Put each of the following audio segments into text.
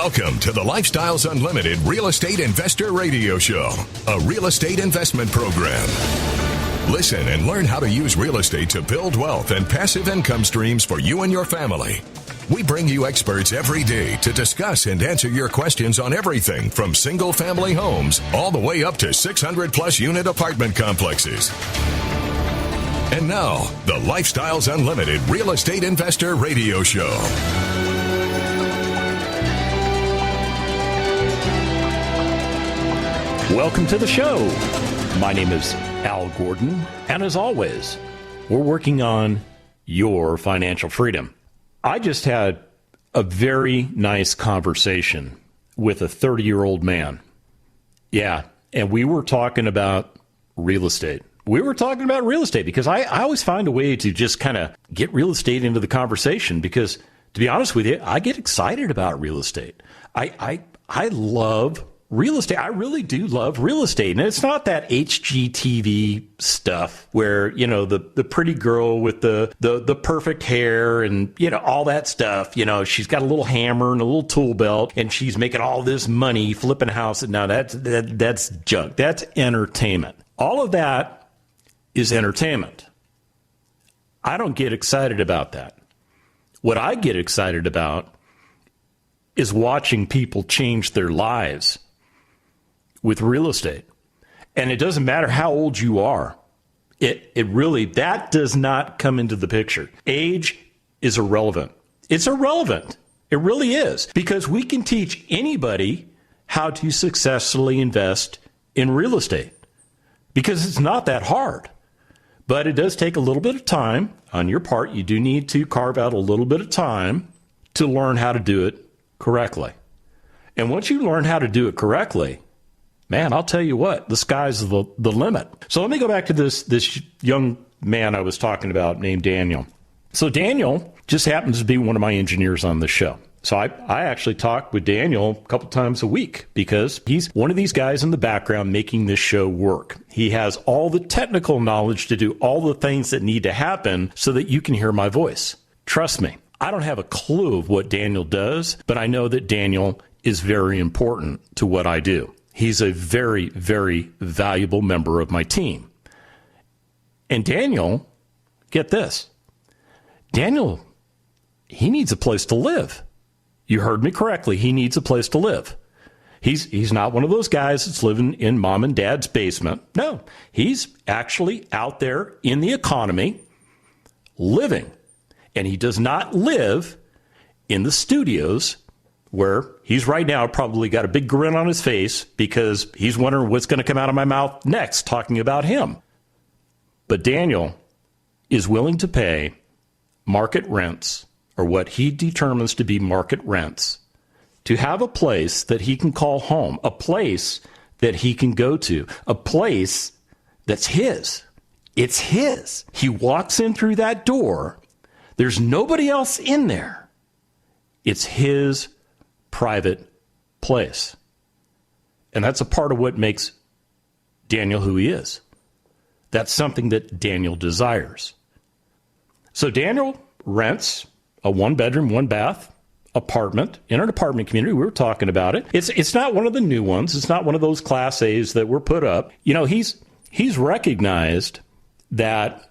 Welcome to the Lifestyles Unlimited Real Estate Investor Radio Show, a real estate investment program. Listen and learn how to use real estate to build wealth and passive income streams for you and your family. We bring you experts every day to discuss and answer your questions on everything from single-family homes all the way up to 600-plus unit apartment complexes. And now, the Lifestyles Unlimited Real Estate Investor Radio Show. Welcome to the show. My name is Al Gordon, and as always, we're working on your financial freedom. I just had a very nice conversation with a 30-year-old man. Yeah, and we were talking about real estate. We were talking about real estate because I always find a way to just kind of get real estate into the conversation because, to be honest with you, I get excited about real estate. I love real estate. I really do love real estate. And it's not that HGTV stuff where, you know, the pretty girl with the perfect hair and, you know, all that stuff. You know, she's got a little hammer and a little tool belt and she's making all this money flipping houses. Now that's junk. That's entertainment. All of that is entertainment. I don't get excited about that. What I get excited about is watching people change their lives with real estate. And it doesn't matter how old you are. It really, that does not come into the picture. Age is irrelevant. It's irrelevant. It really is. Because we can teach anybody how to successfully invest in real estate. Because it's not that hard. But it does take a little bit of time on your part. You do need to carve out a little bit of time to learn how to do it correctly. And once you learn how to do it correctly, man, I'll tell you what, the sky's the limit. So let me go back to this young man I was talking about named Daniel. So Daniel just happens to be one of my engineers on the show. So I actually talk with Daniel a couple times a week because he's one of these guys in the background making this show work. He has all the technical knowledge to do all the things that need to happen so that you can hear my voice. Trust me, I don't have a clue of what Daniel does, but I know that Daniel is very important to what I do. He's a very, very valuable member of my team. And Daniel, get this, Daniel, he needs a place to live. You heard me correctly. He needs a place to live. He's not one of those guys that's living in mom and dad's basement. No, he's actually out there in the economy living. And he does not live in the studios where he's right now probably got a big grin on his face because he's wondering what's going to come out of my mouth next talking about him. But Daniel is willing to pay market rents, or what he determines to be market rents, to have a place that he can call home, a place that he can go to, a place that's his. It's his. He walks in through that door. There's nobody else in there. It's his private place. And that's a part of what makes Daniel who he is. That's something that Daniel desires. So Daniel rents a one-bedroom, one-bath apartment in an apartment community. We were talking about it. It's not one of the new ones. It's not one of those Class A's that were put up. You know, he's recognized that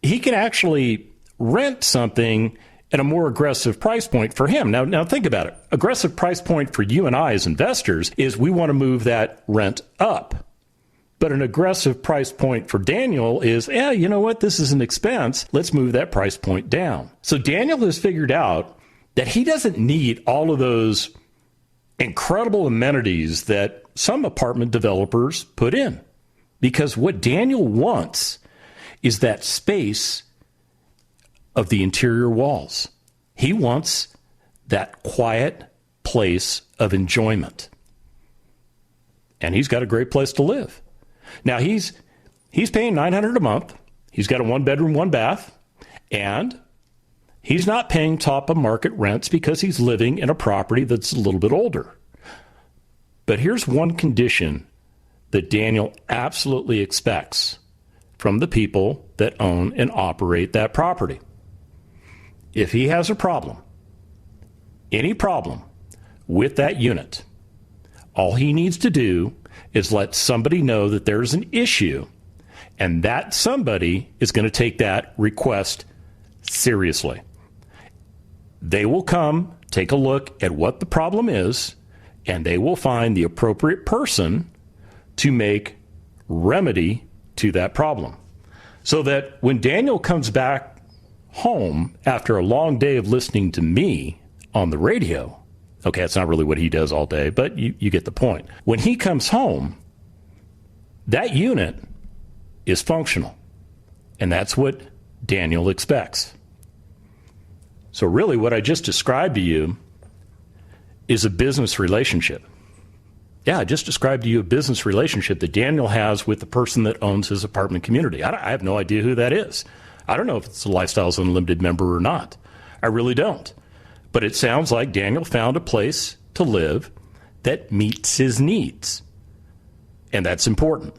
he can actually rent something at a more aggressive price point for him. Now think about it. Aggressive price point for you and I as investors is we want to move that rent up. But an aggressive price point for Daniel is, you know what? This is an expense. Let's move that price point down. So Daniel has figured out that he doesn't need all of those incredible amenities that some apartment developers put in. Because what Daniel wants is that space of the interior walls. He wants that quiet place of enjoyment. And he's got a great place to live. Now, he's paying $900 a month. He's got a one-bedroom, one-bath, and he's not paying top-of-market rents because he's living in a property that's a little bit older. But here's one condition that Daniel absolutely expects from the people that own and operate that property. If he has a problem, any problem with that unit. All he needs to do is let somebody know that there's an issue, and that somebody is going to take that request seriously. They will come, take a look at what the problem is, and they will find the appropriate person to make remedy to that problem. So that when Daniel comes back home after a long day of listening to me on the radio, okay, that's not really what he does all day, but you get the point. When he comes home, that unit is functional. And that's what Daniel expects. So really what I just described to you is a business relationship. Yeah, I just described to you a business relationship that Daniel has with the person that owns his apartment community. I have no idea who that is. I don't know if it's a Lifestyles Unlimited member or not. I really don't. But it sounds like Daniel found a place to live that meets his needs. And that's important.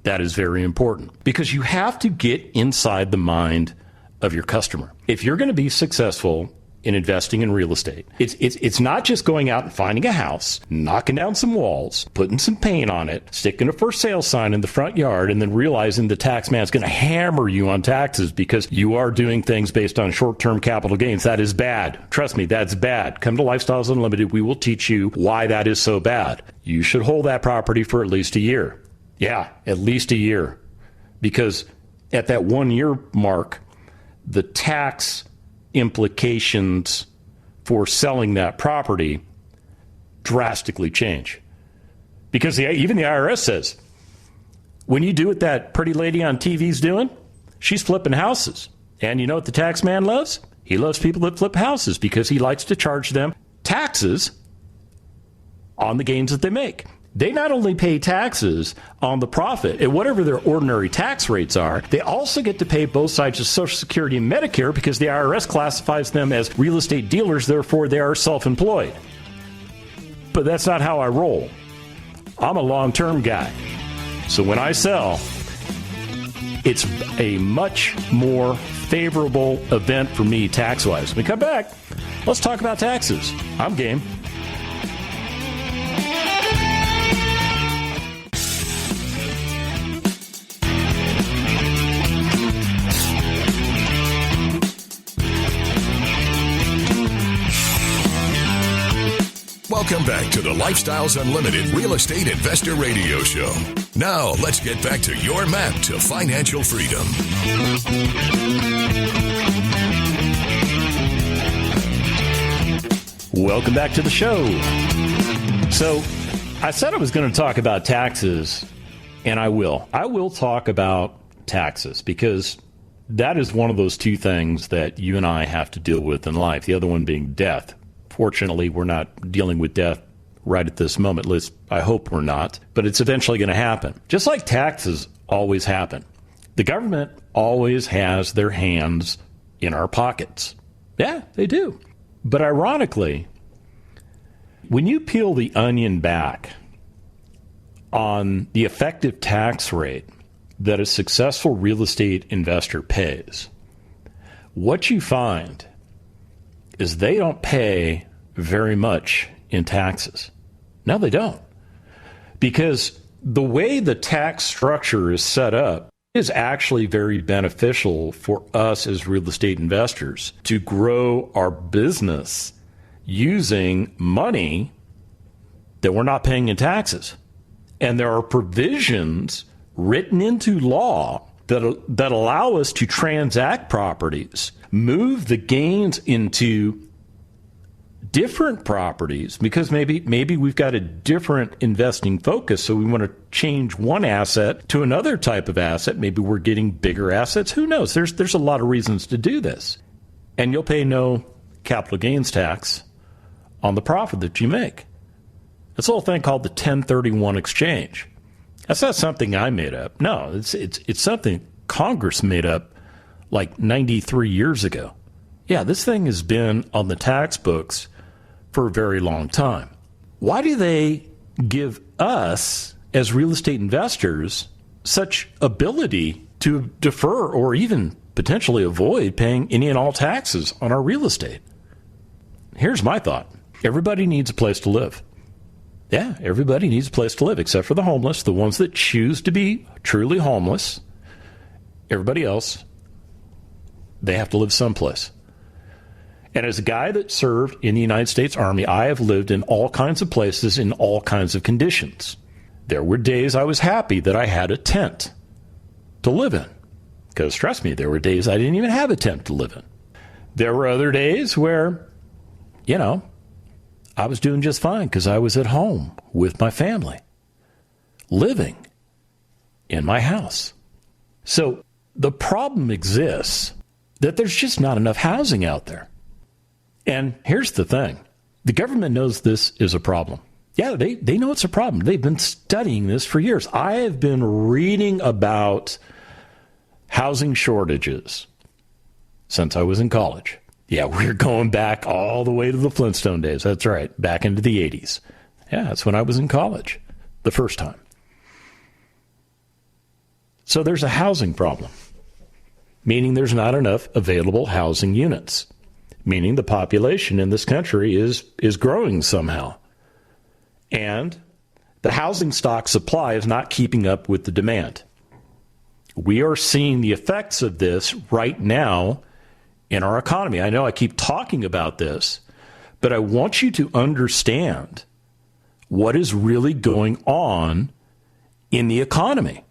That is very important. Because you have to get inside the mind of your customer. If you're going to be successful in investing in real estate, it's not just going out and finding a house, knocking down some walls, putting some paint on it, sticking a for sale sign in the front yard, and then realizing the tax man's going to hammer you on taxes because you are doing things based on short-term capital gains. That is bad. Trust me, that's bad. Come to Lifestyles Unlimited. We will teach you why that is so bad. You should hold that property for at least a year. Yeah, at least a year. Because at that 1 year mark, the tax implications for selling that property drastically change. Because even the IRS says, when you do what that pretty lady on TV's doing, she's flipping houses. And you know what the tax man loves? He loves people that flip houses because he likes to charge them taxes on the gains that they make. They not only pay taxes on the profit at whatever their ordinary tax rates are, they also get to pay both sides of Social Security and Medicare because the IRS classifies them as real estate dealers, therefore they are self-employed. But that's not how I roll. I'm a long-term guy. So when I sell, it's a much more favorable event for me tax-wise. When we come back, let's talk about taxes. I'm game. Welcome back to the Lifestyles Unlimited Real Estate Investor Radio Show. Now, let's get back to your map to financial freedom. Welcome back to the show. So, I said I was going to talk about taxes, and I will. I will talk about taxes because that is one of those two things that you and I have to deal with in life, the other one being death. Fortunately, we're not dealing with death right at this moment. At least I hope we're not. But it's eventually going to happen. Just like taxes always happen. The government always has their hands in our pockets. Yeah, they do. But ironically, when you peel the onion back on the effective tax rate that a successful real estate investor pays, what you find is they don't pay very much in taxes. No, they don't. Because the way the tax structure is set up is actually very beneficial for us as real estate investors to grow our business using money that we're not paying in taxes. And there are provisions written into law that allow us to transact properties, move the gains into different properties because maybe we've got a different investing focus, so we want to change one asset to another type of asset. Maybe we're getting bigger assets. Who knows? There's a lot of reasons to do this. And you'll pay no capital gains tax on the profit that you make. It's a little thing called the 1031 exchange. That's not something I made up. No, it's something Congress made up like 93 years ago. Yeah, this thing has been on the tax books for a very long time. Why do they give us, as real estate investors, such ability to defer or even potentially avoid paying any and all taxes on our real estate? Here's my thought. Everybody needs a place to live. Yeah, everybody needs a place to live, except for the homeless, the ones that choose to be truly homeless. Everybody else, they have to live someplace. And as a guy that served in the United States Army, I have lived in all kinds of places in all kinds of conditions. There were days I was happy that I had a tent to live in. Because trust me, there were days I didn't even have a tent to live in. There were other days where, I was doing just fine because I was at home with my family, living in my house. So the problem exists that there's just not enough housing out there. And here's the thing. The government knows this is a problem. Yeah, they know it's a problem. They've been studying this for years. I have been reading about housing shortages since I was in college. Yeah, we're going back all the way to the Flintstone days. That's right, back into the 80s. Yeah, that's when I was in college the first time. So there's a housing problem, meaning there's not enough available housing units, meaning the population in this country is growing somehow. And the housing stock supply is not keeping up with the demand. We are seeing the effects of this right now in our economy. I know I keep talking about this, but I want you to understand what is really going on in the economy.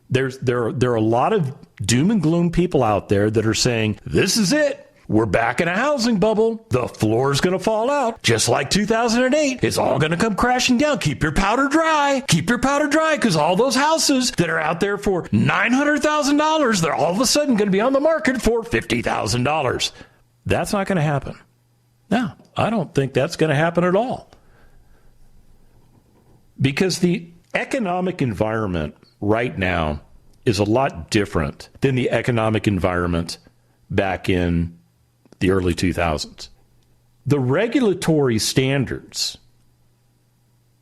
There are a lot of doom and gloom people out there that are saying, this is it. We're back in a housing bubble. The floor is going to fall out. Just like 2008. It's all going to come crashing down. Keep your powder dry. Keep your powder dry, because all those houses that are out there for $900,000, they're all of a sudden going to be on the market for $50,000. That's not going to happen. No, I don't think that's going to happen at all. Because the economic environment right now is a lot different than the economic environment back in the early 2000s. The regulatory standards,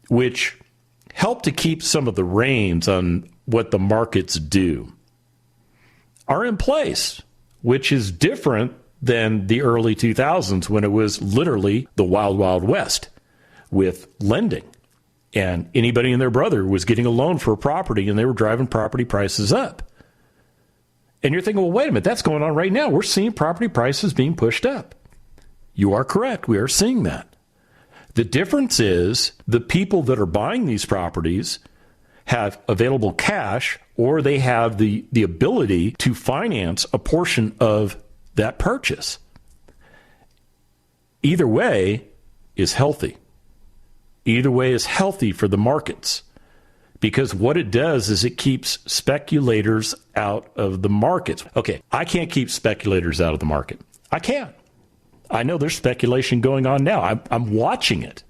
which help to keep some of the reins on what the markets do, are in place, which is different than the early 2000s when it was literally the wild, wild west with lending. And anybody and their brother was getting a loan for a property, and they were driving property prices up. And you're thinking, well, wait a minute, that's going on right now. We're seeing property prices being pushed up. You are correct. We are seeing that. The difference is the people that are buying these properties have available cash, or they have the ability to finance a portion of that purchase. Either way is healthy. Either way is healthy for the markets. Because what it does is it keeps speculators out of the markets. Okay, I can't keep speculators out of the market. I can't. I know there's speculation going on now. I'm watching it.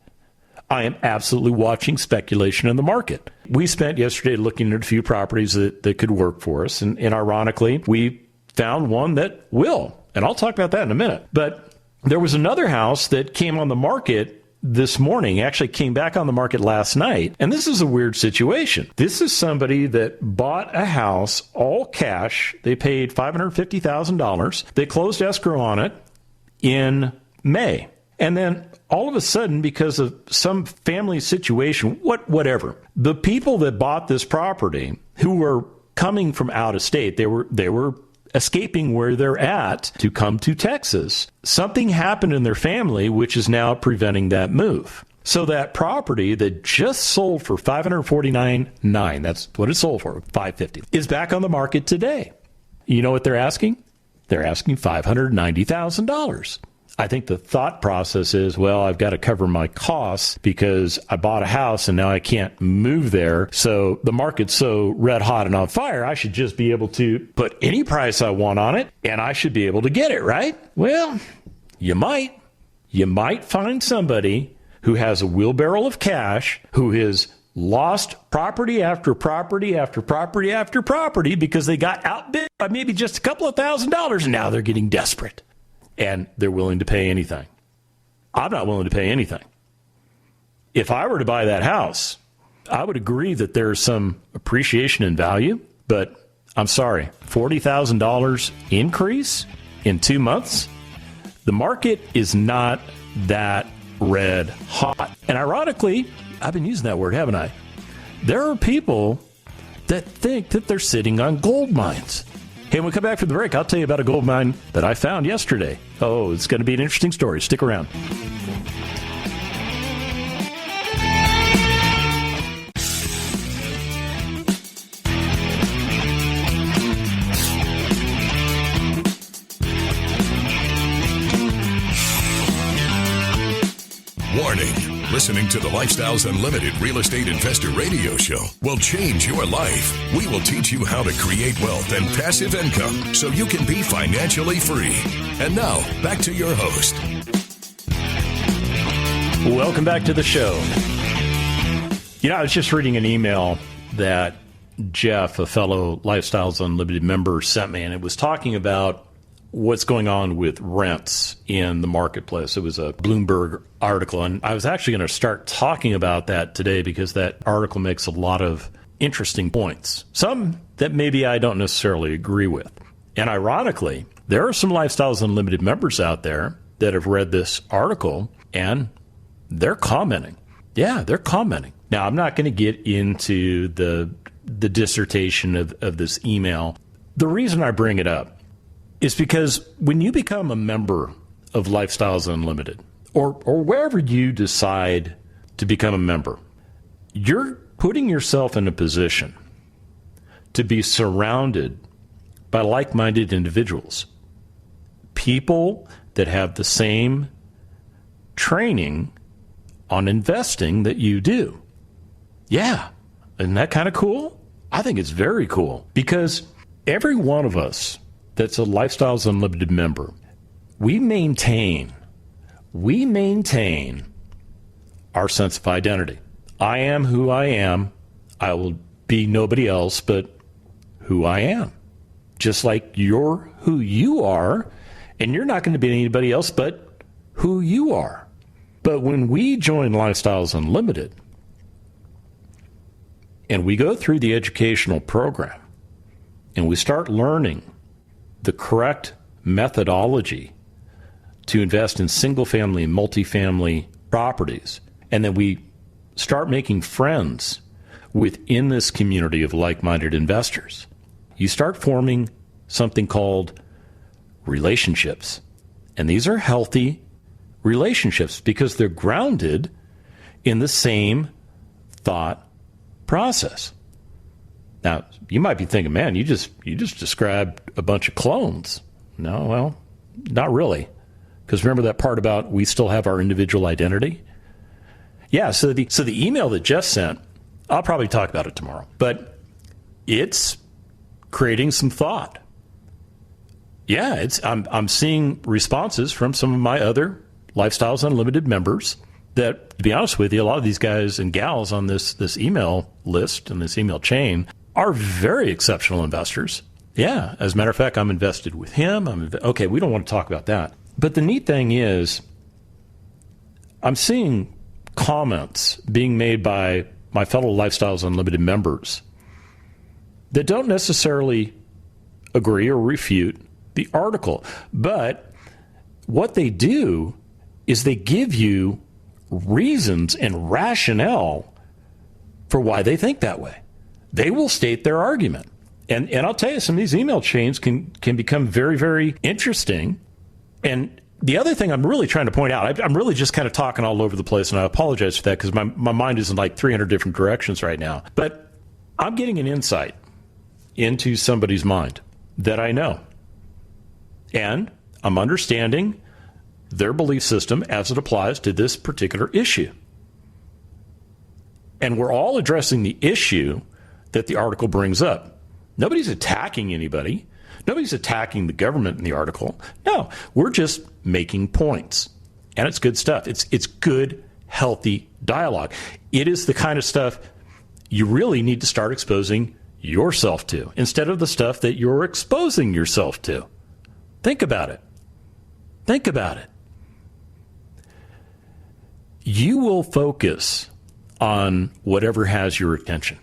I am absolutely watching speculation in the market. We spent yesterday looking at a few properties that could work for us. And ironically, we found one that will. And I'll talk about that in a minute. But there was another house that came on the market this morning, actually came back on the market last night. And this is a weird situation. This is somebody that bought a house all cash. They paid $550,000. They closed escrow on it in May. And then all of a sudden, because of some family situation, whatever, the people that bought this property who were coming from out of state, they were escaping where they're at to come to Texas. Something happened in their family, which is now preventing that move. So that property that just sold for $549,900, that's what it sold for, $550, is back on the market today. You know what they're asking? They're asking $590,000. I think the thought process is, well, I've got to cover my costs because I bought a house and now I can't move there. So the market's so red hot and on fire, I should just be able to put any price I want on it and I should be able to get it, right? Well, you might. You might find somebody who has a wheelbarrow of cash who has lost property after property after property after property because they got outbid by maybe just a couple of $1,000s and now they're getting desperate. And they're willing to pay anything. I'm not willing to pay anything. If I were to buy that house, I would agree that there's some appreciation in value, but I'm sorry, $40,000 increase in 2 months? The market is not that red hot. And ironically, I've been using that word, haven't I? There are people that think that they're sitting on gold mines. Hey, when we come back from the break, I'll tell you about a gold mine that I found yesterday. Oh, it's going to be an interesting story. Stick around. Warning. Listening to the Lifestyles Unlimited Real Estate Investor Radio Show will change your life. We will teach you how to create wealth and passive income so you can be financially free. And now, back to your host. Welcome back to the show. You know, I was just reading an email that Jeff, a fellow Lifestyles Unlimited member, sent me, and it was talking about what's going on with rents in the marketplace. It was a Bloomberg article, and I was actually going to start talking about that today because that article makes a lot of interesting points, some that maybe I don't necessarily agree with. And ironically, there are some Lifestyles Unlimited members out there that have read this article, and they're commenting. Yeah, they're commenting. Now, I'm not going to get into the dissertation of this email. The reason I bring it up is because when you become a member of Lifestyles Unlimited, or wherever you decide to become a member, you're putting yourself in a position to be surrounded by like-minded individuals, people that have the same training on investing that you do. Yeah, isn't that kind of cool? I think it's very cool because every one of us that's a Lifestyles Unlimited member, we maintain our sense of identity. I am who I am. I will be nobody else but who I am. Just like you're who you are, and you're not going to be anybody else but who you are. But when we join Lifestyles Unlimited, and we go through the educational program, and we start learning the correct methodology to invest in single-family and multifamily properties, and then we start making friends within this community of like-minded investors, you start forming something called relationships. And these are healthy relationships because they're grounded in the same thought process. Now, you might be thinking, man, you just described a bunch of clones. No, well, not really. Because remember that part about we still have our individual identity? Yeah, so the email that Jeff sent, I'll probably talk about it tomorrow. But it's creating some thought. Yeah, I'm seeing responses from some of my other Lifestyles Unlimited members that, to be honest with you, a lot of these guys and gals on this email list and this email chain are very exceptional investors. Yeah, as a matter of fact, I'm invested with him. Okay, we don't want to talk about that. But the neat thing is, I'm seeing comments being made by my fellow Lifestyles Unlimited members that don't necessarily agree or refute the article. But what they do is they give you reasons and rationale for why they think that way. They will state their argument. And I'll tell you, some of these email chains can become very, very interesting. And the other thing I'm really trying to point out, I'm really just kind of talking all over the place, and I apologize for that because my mind is in like 300 different directions right now. But I'm getting an insight into somebody's mind that I know. And I'm understanding their belief system as it applies to this particular issue. And we're all addressing the issue that the article brings up. Nobody's attacking anybody. Nobody's attacking the government in the article. No, we're just making points. And it's good stuff. It's good, healthy dialogue. It is the kind of stuff you really need to start exposing yourself to instead of the stuff that you're exposing yourself to. Think about it. Think about it. You will focus on whatever has your attention.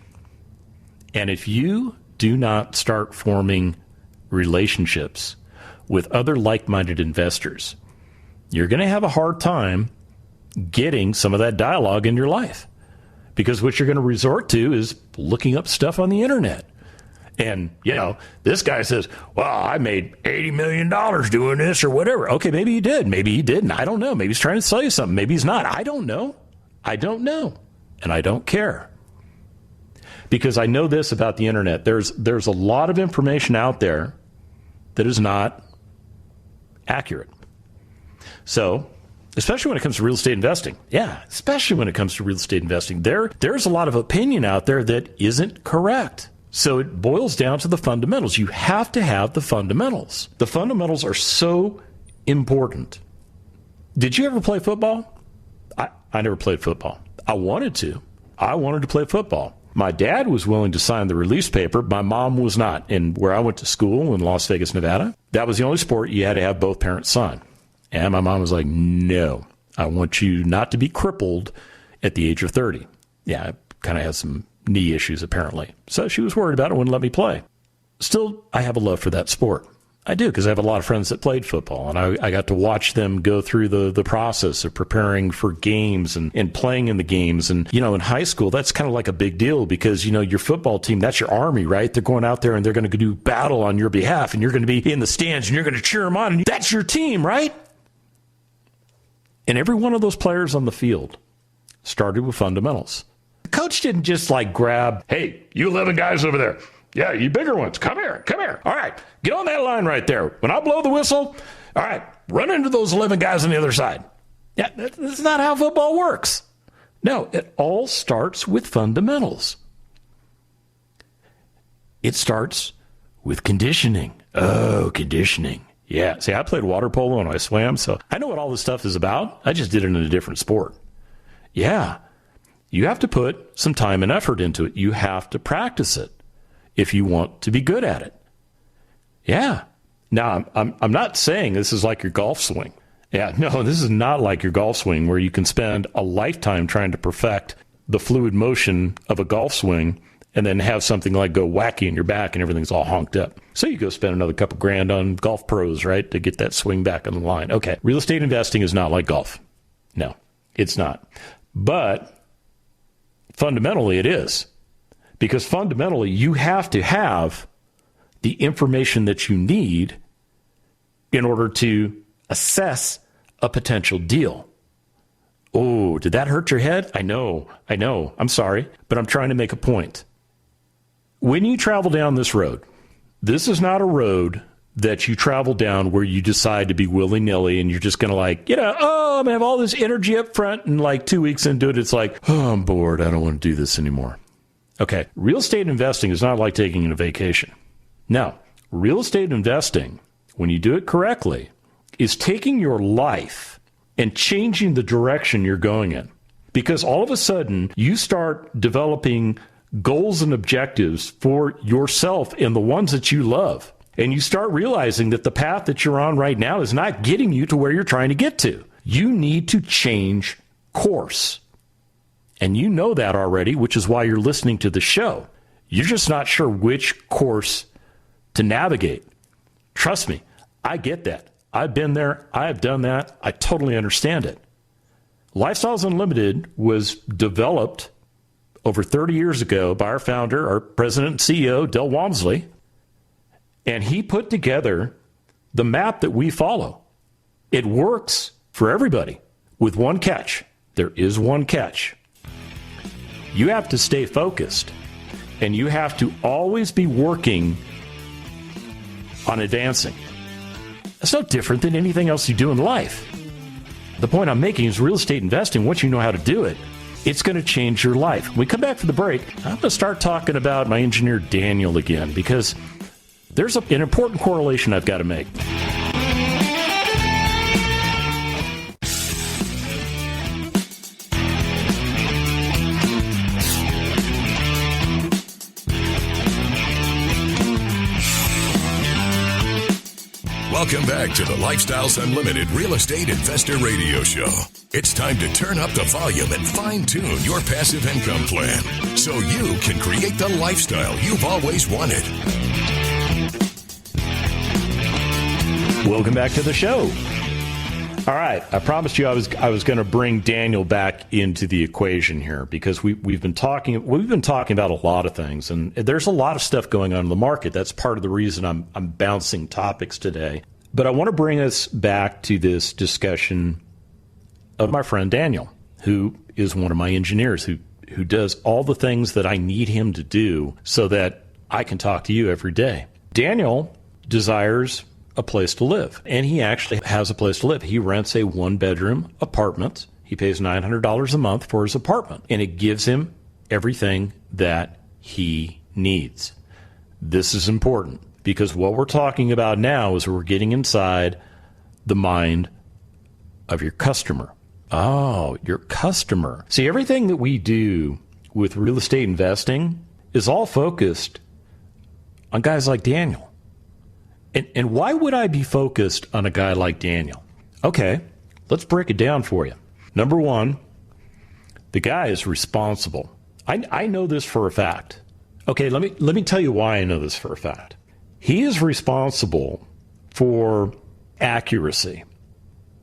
And if you do not start forming relationships with other like-minded investors, you're going to have a hard time getting some of that dialogue in your life. Because what you're going to resort to is looking up stuff on the internet. And, this guy says, well, I made $80 million doing this or whatever. Okay, maybe he did. Maybe he didn't. I don't know. Maybe he's trying to sell you something. Maybe he's not. I don't know. And I don't care. Because I know this about the internet. There's a lot of information out there that is not accurate. So, especially when it comes to real estate investing. Yeah, especially when it comes to real estate investing. There's a lot of opinion out there that isn't correct. So it boils down to the fundamentals. You have to have the fundamentals. The fundamentals are so important. Did you ever play football? I never played football. I wanted to. I wanted to play football. My dad was willing to sign the release paper. My mom was not. And where I went to school in Las Vegas, Nevada, that was the only sport you had to have both parents sign. And my mom was like, no, I want you not to be crippled at the age of 30. Yeah, I kind of had some knee issues, apparently. So she was worried about it, wouldn't let me play. Still, I have a love for that sport. I do, because I have a lot of friends that played football, and I got to watch them go through the process of preparing for games and playing in the games. And, in high school, that's kind of like a big deal because, your football team, that's your army, right? They're going out there and they're going to do battle on your behalf, and you're going to be in the stands and you're going to cheer them on, and that's your team, right? And every one of those players on the field started with fundamentals. The coach didn't just grab, hey, you 11 guys over there. Yeah, you bigger ones. Come here. All right, get on that line right there. When I blow the whistle, all right, run into those 11 guys on the other side. Yeah, that's not how football works. No, it all starts with fundamentals. It starts with conditioning. Oh, conditioning. Yeah, see, I played water polo and I swam, so I know what all this stuff is about. I just did it in a different sport. Yeah, you have to put some time and effort into it. You have to practice it if you want to be good at it. Yeah. Now, I'm not saying this is like your golf swing. Yeah, no, this is not like your golf swing where you can spend a lifetime trying to perfect the fluid motion of a golf swing and then have something go wacky in your back and everything's all honked up. So you go spend another couple grand on golf pros, right, to get that swing back on the line. Okay, real estate investing is not like golf. No, it's not. But fundamentally it is. Because fundamentally you have to have the information that you need in order to assess a potential deal. Oh, did that hurt your head? I know. I'm sorry, but I'm trying to make a point. When you travel down this road, this is not a road that you travel down where you decide to be willy-nilly and you're just going to I'm going to have all this energy up front and 2 weeks into it, it's I'm bored. I don't want to do this anymore. Okay, real estate investing is not like taking a vacation. Now, real estate investing, when you do it correctly, is taking your life and changing the direction you're going in. Because all of a sudden, you start developing goals and objectives for yourself and the ones that you love. And you start realizing that the path that you're on right now is not getting you to where you're trying to get to. You need to change course. And you know that already, which is why you're listening to the show. You're just not sure which course to navigate. Trust me, I get that. I've been there. I've done that. I totally understand it. Lifestyles Unlimited was developed over 30 years ago by our founder, our president and CEO, Del Walmsley, and he put together the map that we follow. It works for everybody with one catch. There is one catch. You have to stay focused, and you have to always be working on advancing. That's no different than anything else you do in life. The point I'm making is real estate investing, once you know how to do it, it's going to change your life. When we come back from the break, I'm going to start talking about my engineer Daniel again, because there's an important correlation I've got to make. Welcome back to the Lifestyles Unlimited Real Estate Investor Radio Show. It's time to turn up the volume and fine-tune your passive income plan so you can create the lifestyle you've always wanted. Welcome back to the show. All right, I promised you I was going to bring Daniel back into the equation here because we've been talking about a lot of things, and there's a lot of stuff going on in the market. That's part of the reason I'm bouncing topics today. But I want to bring us back to this discussion of my friend Daniel, who is one of my engineers who does all the things that I need him to do so that I can talk to you every day. Daniel desires a place to live, and he actually has a place to live. He rents a one-bedroom apartment. He pays $900 a month for his apartment, and it gives him everything that he needs. This is important because what we're talking about now is we're getting inside the mind of your customer. Oh, your customer. See, everything that we do with real estate investing is all focused on guys like Daniel. And why would I be focused on a guy like Daniel? Okay, let's break it down for you. Number one, the guy is responsible. I know this for a fact. Okay, let me tell you why I know this for a fact. He is responsible for accuracy.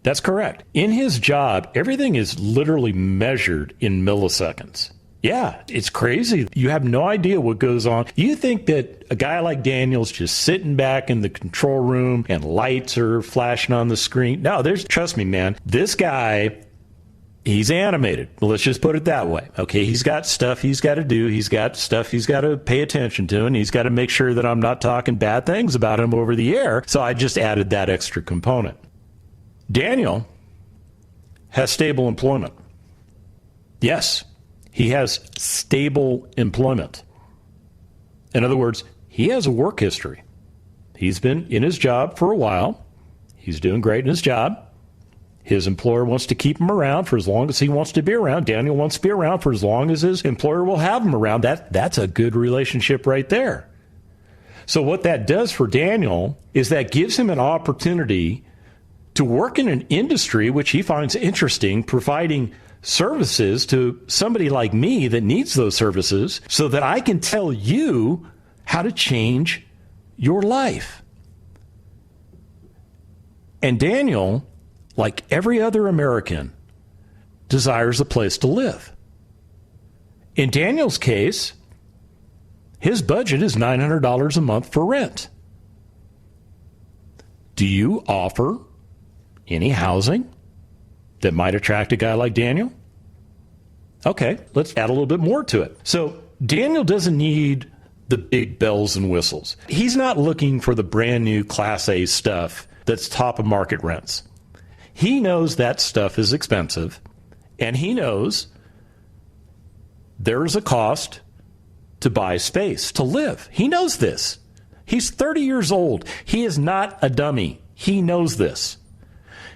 That's correct. In his job, everything is literally measured in milliseconds. Yeah, it's crazy. You have no idea what goes on. You think that a guy like Daniel's just sitting back in the control room and lights are flashing on the screen. No, trust me, man, this guy, he's animated. Let's just put it that way. Okay, he's got stuff he's got to do. He's got stuff he's got to pay attention to, and he's got to make sure that I'm not talking bad things about him over the air. So I just added that extra component. Daniel has stable employment. Yes. He has stable employment. In other words, he has a work history. He's been in his job for a while. He's doing great in his job. His employer wants to keep him around for as long as he wants to be around. Daniel wants to be around for as long as his employer will have him around. That's a good relationship right there. So what that does for Daniel is that gives him an opportunity to work in an industry which he finds interesting, providing services to somebody like me that needs those services so that I can tell you how to change your life. And Daniel, like every other American, desires a place to live. In Daniel's case, his budget is $900 a month for rent. Do you offer any housing that might attract a guy like Daniel? Okay, let's add a little bit more to it. So Daniel doesn't need the big bells and whistles. He's not looking for the brand new Class A stuff that's top of market rents. He knows that stuff is expensive, and he knows there is a cost to buy space, to live. He knows this. He's 30 years old. He is not a dummy. He knows this.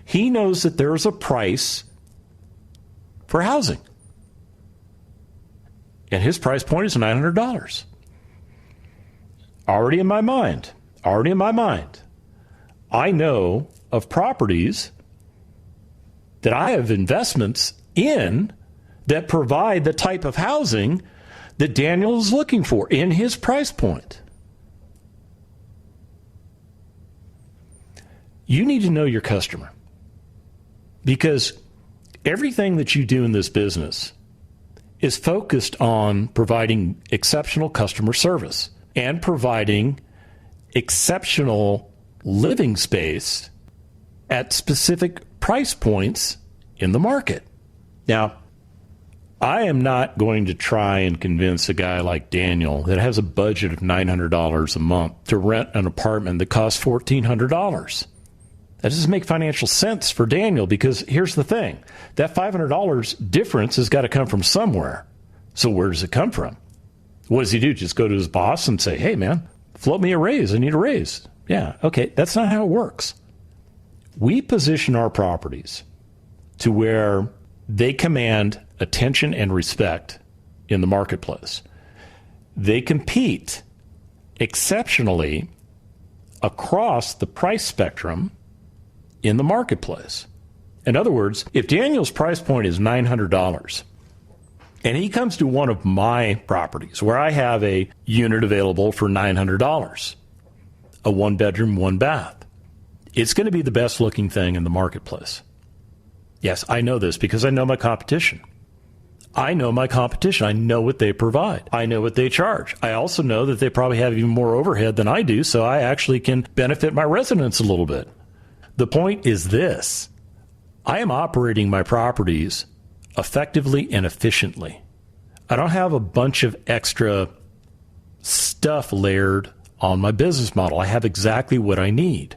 He knows that there is a price for housing. And his price point is $900. Already in my mind. I know of properties that I have investments in that provide the type of housing that Daniel is looking for in his price point. You need to know your customer. Because everything that you do in this business is focused on providing exceptional customer service and providing exceptional living space at specific price points in the market. Now, I am not going to try and convince a guy like Daniel that has a budget of $900 a month to rent an apartment that costs $1,400. That doesn't make financial sense for Daniel because here's the thing. That $500 difference has got to come from somewhere. So where does it come from? What does he do? Just go to his boss and say, hey, man, float me a raise. I need a raise. Yeah, okay. That's not how it works. We position our properties to where they command attention and respect in the marketplace. They compete exceptionally across the price spectrum in the marketplace. In other words, if Daniel's price point is $900 and he comes to one of my properties where I have a unit available for $900, a one bedroom, one bath, it's going to be the best looking thing in the marketplace. Yes, I know this because I know my competition. I know my competition. I know what they provide. I know what they charge. I also know that they probably have even more overhead than I do, so I actually can benefit my residents a little bit. The point is this. I am operating my properties effectively and efficiently. I don't have a bunch of extra stuff layered on my business model. I have exactly what I need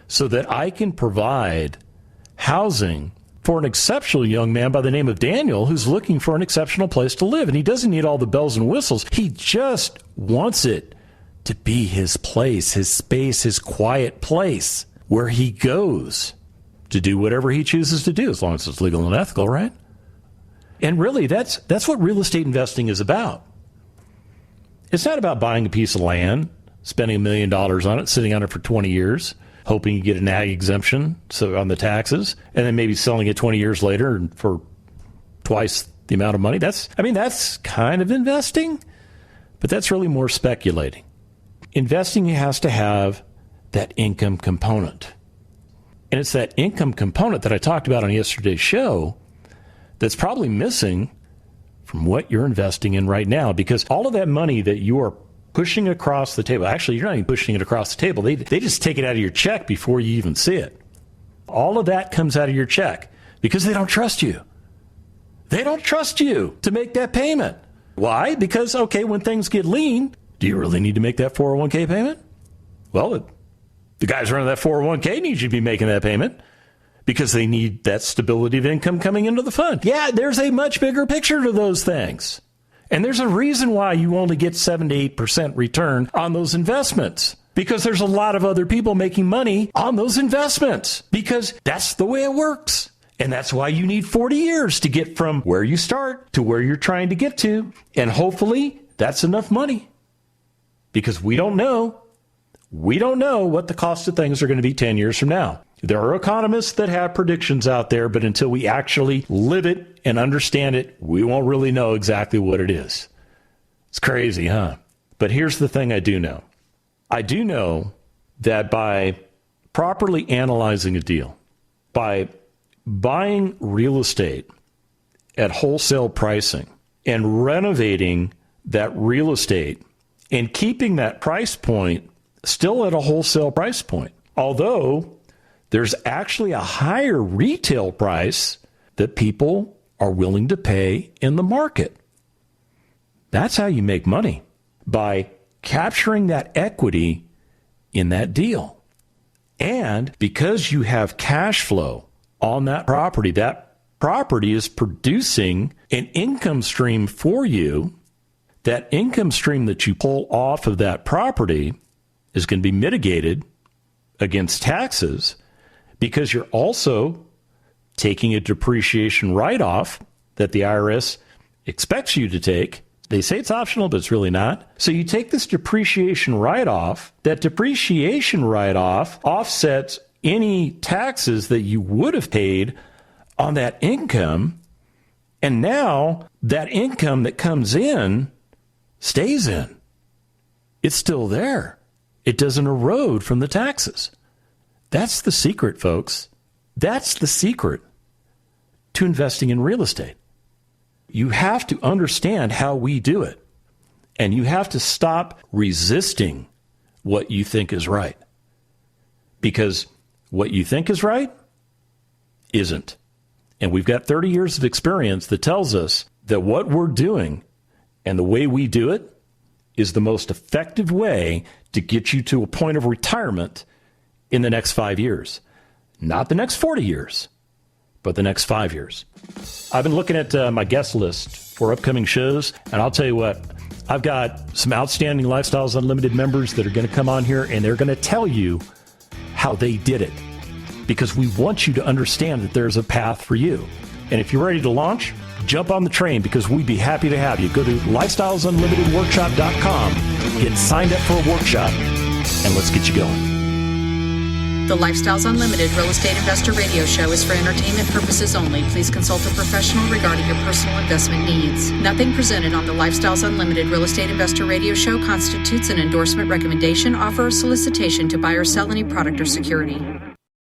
so that I can provide housing for an exceptional young man by the name of Daniel who's looking for an exceptional place to live. And he doesn't need all the bells and whistles. He just wants it to be his place, his space, his quiet place where he goes to do whatever he chooses to do, as long as it's legal and ethical, right? And really, that's what real estate investing is about. It's not about buying a piece of land, spending $1 million on it, sitting on it for 20 years, hoping you get an ag exemption so on the taxes, and then maybe selling it 20 years later for twice the amount of money. That's kind of investing, but that's really more speculating. Investing has to have that income component. And it's that income component that I talked about on yesterday's show that's probably missing from what you're investing in right now, because all of that money that you are pushing across the table, actually, you're not even pushing it across the table. They just take it out of your check before you even see it. All of that comes out of your check because they don't trust you. They don't trust you to make that payment. Why? Because, okay, when things get lean, do you really need to make that 401k payment? Well, the guys running that 401k need you to be making that payment because they need that stability of income coming into the fund. Yeah, there's a much bigger picture to those things. And there's a reason why you only get 7 to 8% return on those investments, because there's a lot of other people making money on those investments, because that's the way it works. And that's why you need 40 years to get from where you start to where you're trying to get to. And hopefully that's enough money, because we don't know. We don't know what the cost of things are going to be 10 years from now. There are economists that have predictions out there, but until we actually live it and understand it, we won't really know exactly what it is. It's crazy, huh? But here's the thing I do know. I do know that by properly analyzing a deal, by buying real estate at wholesale pricing and renovating that real estate and keeping that price point still at a wholesale price point, although there's actually a higher retail price that people are willing to pay in the market. That's how you make money, by capturing that equity in that deal. And because you have cash flow on that property is producing an income stream for you. That income stream that you pull off of that property is going to be mitigated against taxes, because you're also taking a depreciation write-off that the IRS expects you to take. They say it's optional, but it's really not. So you take this depreciation write-off. That depreciation write-off offsets any taxes that you would have paid on that income. And now that income that comes in stays in. It's still there. It doesn't erode from the taxes. That's the secret, folks. That's the secret to investing in real estate. You have to understand how we do it, and you have to stop resisting what you think is right, because what you think is right isn't. And we've got 30 years of experience that tells us that what we're doing and the way we do it is the most effective way to get you to a point of retirement in the next 5 years. Not the next 40 years, but the next 5 years. I've been looking at my guest list for upcoming shows, and I'll tell you what, I've got some outstanding Lifestyles Unlimited members that are going to come on here, and they're going to tell you how they did it, because we want you to understand that there's a path for you. And if you're ready to launch, jump on the train, because we'd be happy to have you. Go to lifestylesunlimitedworkshop.com, get signed up for a workshop, and let's get you going. The Lifestyles Unlimited Real Estate Investor Radio Show is for entertainment purposes only. Please consult a professional regarding your personal investment needs. Nothing presented on the Lifestyles Unlimited Real Estate Investor Radio Show constitutes an endorsement, recommendation, offer, or solicitation to buy or sell any product or security.